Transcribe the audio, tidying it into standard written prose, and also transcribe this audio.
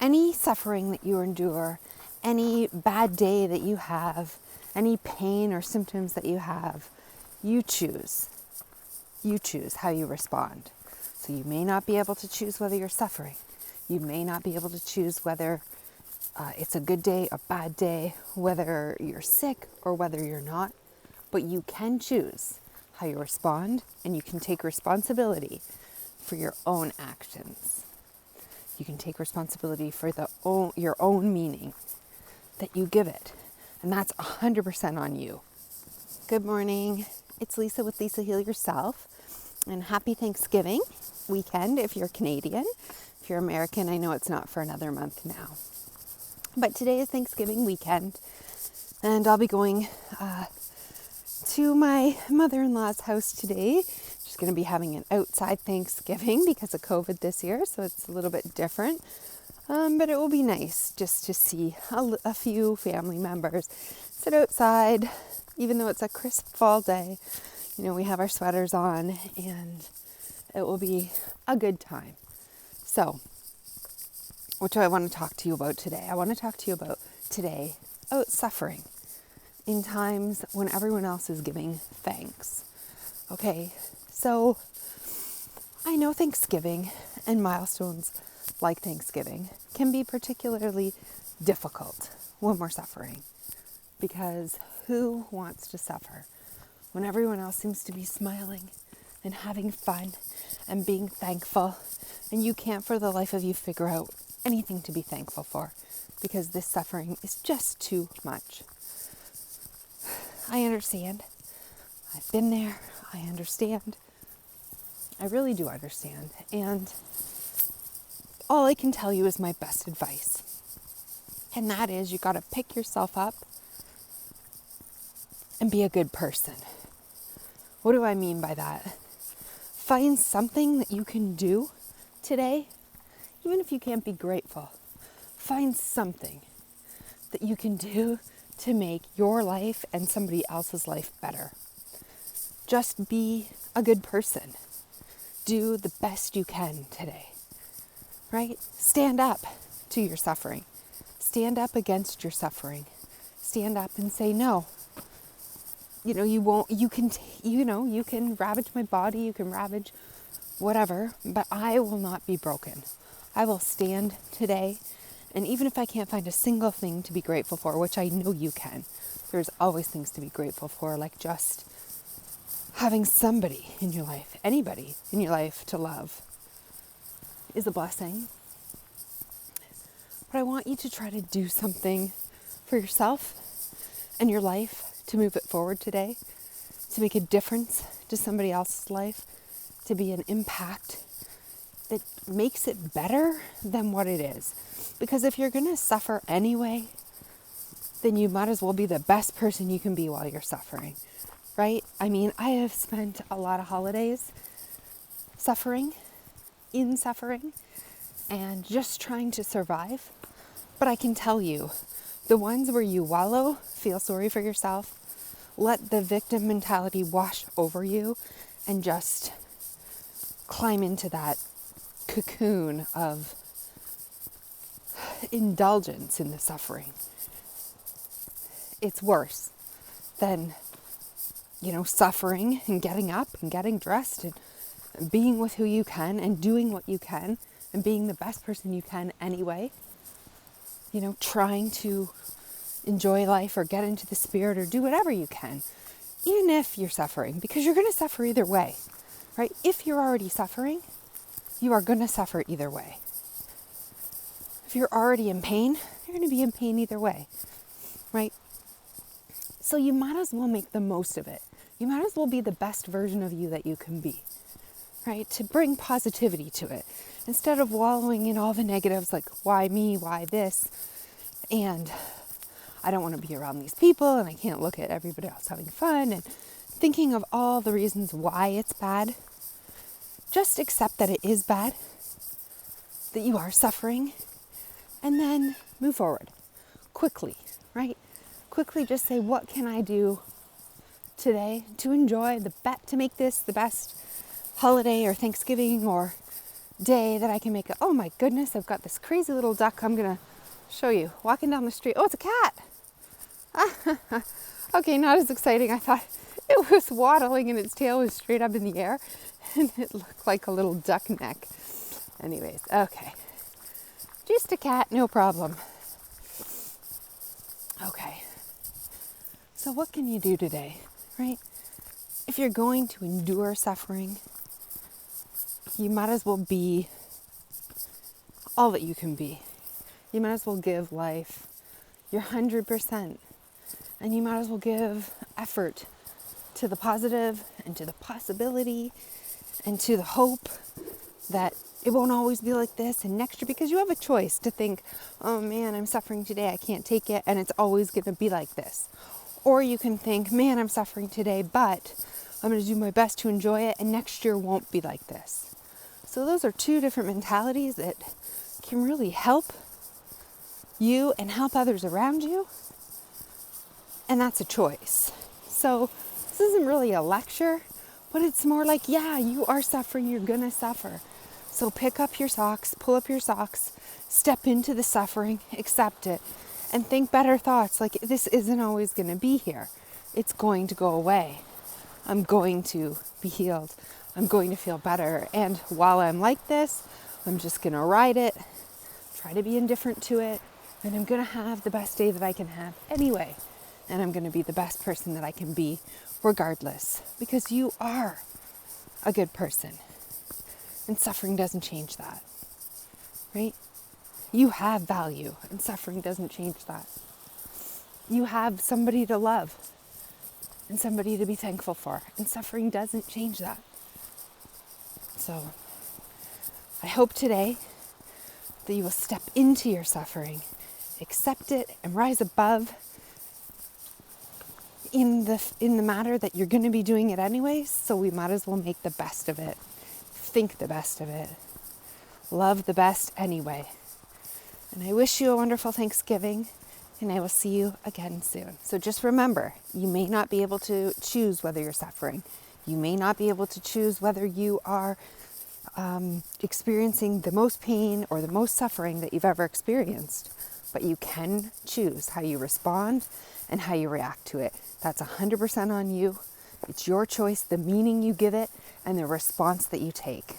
any suffering that you endure, any bad day that you have, any pain or symptoms that you have, you choose. You choose how you respond. So you may not be able to choose whether you're suffering. You may not be able to choose whether it's a good day, a bad day, whether you're sick or whether you're not. But you can choose how you respond, and you can take responsibility for your own actions. You can take responsibility for your own meaning that you give it. And that's 100% on you. Good morning. It's Lisa with Lisa Heal Yourself. And happy Thanksgiving weekend if you're Canadian. If you're American, I know it's not for another month now. But today is Thanksgiving weekend. And I'll be going to my mother-in-law's house today. She's going to be having an outside Thanksgiving because of COVID this year. So it's a little bit different. But it will be nice just to see a few family members sit outside, even though it's a crisp fall day. You know, we have our sweaters on and it will be a good time. So, what do I want to talk to you about today? I want to talk to you about today about suffering in times when everyone else is giving thanks. Okay, so I know Thanksgiving and milestones like Thanksgiving can be particularly difficult when we're suffering, because who wants to suffer when everyone else seems to be smiling and having fun and being thankful, and you can't for the life of you figure out anything to be thankful for because this suffering is just too much. I understand. I've been there. I understand. I really do understand. And all I can tell you is my best advice. And that is, you got to pick yourself up and be a good person. What do I mean by that? Find something that you can do today, even if you can't be grateful. Find something that you can do to make your life and somebody else's life better. Just be a good person. Do the best you can today. Right? Stand up to your suffering. Stand up against your suffering. Stand up and say no. You know, you can ravage my body, you can ravage whatever, but I will not be broken. I will stand today, and even if I can't find a single thing to be grateful for, which I know you can, there's always things to be grateful for, like just having somebody in your life, anybody in your life to love is a blessing. But I want you to try to do something for yourself and your life to move it forward today, to make a difference to somebody else's life, to be an impact that makes it better than what it is. Because if you're going to suffer anyway, then you might as well be the best person you can be while you're suffering, right? I mean, I have spent a lot of holidays suffering, and just trying to survive. But I can tell you, the ones where you wallow, feel sorry for yourself, let the victim mentality wash over you, and just climb into that cocoon of indulgence in the suffering. It's worse than, suffering and getting up and getting dressed and being with who you can and doing what you can and being the best person you can anyway. Trying to enjoy life or get into the spirit or do whatever you can, even if you're suffering, because you're going to suffer either way, right? If you're already suffering, you are going to suffer either way. If you're already in pain, you're going to be in pain either way, right? So you might as well make the most of it. You might as well be the best version of you that you can be, right? To bring positivity to it. Instead of wallowing in all the negatives like, why me, why this, and I don't want to be around these people, and I can't look at everybody else having fun, and thinking of all the reasons why it's bad. Just accept that it is bad, that you are suffering, and then move forward quickly, right? Quickly just say, what can I do today to enjoy to make this the best holiday or Thanksgiving or day that I can make it. Oh my goodness, I've got this crazy little duck. I'm going to show you. Walking down the street. Oh, it's a cat. Okay, not as exciting. I thought it was waddling and its tail was straight up in the air and it looked like a little duck neck. Anyways, okay. Just a cat, no problem. Okay. So what can you do today, right? If you're going to endure suffering, you might as well be all that you can be. You might as well give life your 100%. And you might as well give effort to the positive and to the possibility and to the hope that it won't always be like this and next year, because you have a choice to think, oh man, I'm suffering today, I can't take it, and it's always going to be like this. Or you can think, man, I'm suffering today, but I'm going to do my best to enjoy it, and next year won't be like this. So those are two different mentalities that can really help you and help others around you. And that's a choice. So this isn't really a lecture, but it's more like, yeah, you are suffering, you're going to suffer. So pick up your socks, pull up your socks, step into the suffering, accept it, and think better thoughts. Like, this isn't always going to be here. It's going to go away. I'm going to be healed. I'm going to feel better. And while I'm like this, I'm just going to ride it, try to be indifferent to it, and I'm going to have the best day that I can have anyway. And I'm going to be the best person that I can be regardless, because you are a good person. And suffering doesn't change that, right? You have value, and suffering doesn't change that. You have somebody to love and somebody to be thankful for, and suffering doesn't change that. So I hope today that you will step into your suffering, accept it, and rise above in the matter that you're going to be doing it anyways, so we might as well make the best of it. Think the best of it. Love the best anyway. And I wish you a wonderful Thanksgiving, and I will see you again soon. So just remember, you may not be able to choose whether you're suffering. You may not be able to choose whether you are experiencing the most pain or the most suffering that you've ever experienced, but you can choose how you respond and how you react to it. That's 100% on you. It's your choice, the meaning you give it, and the response that you take.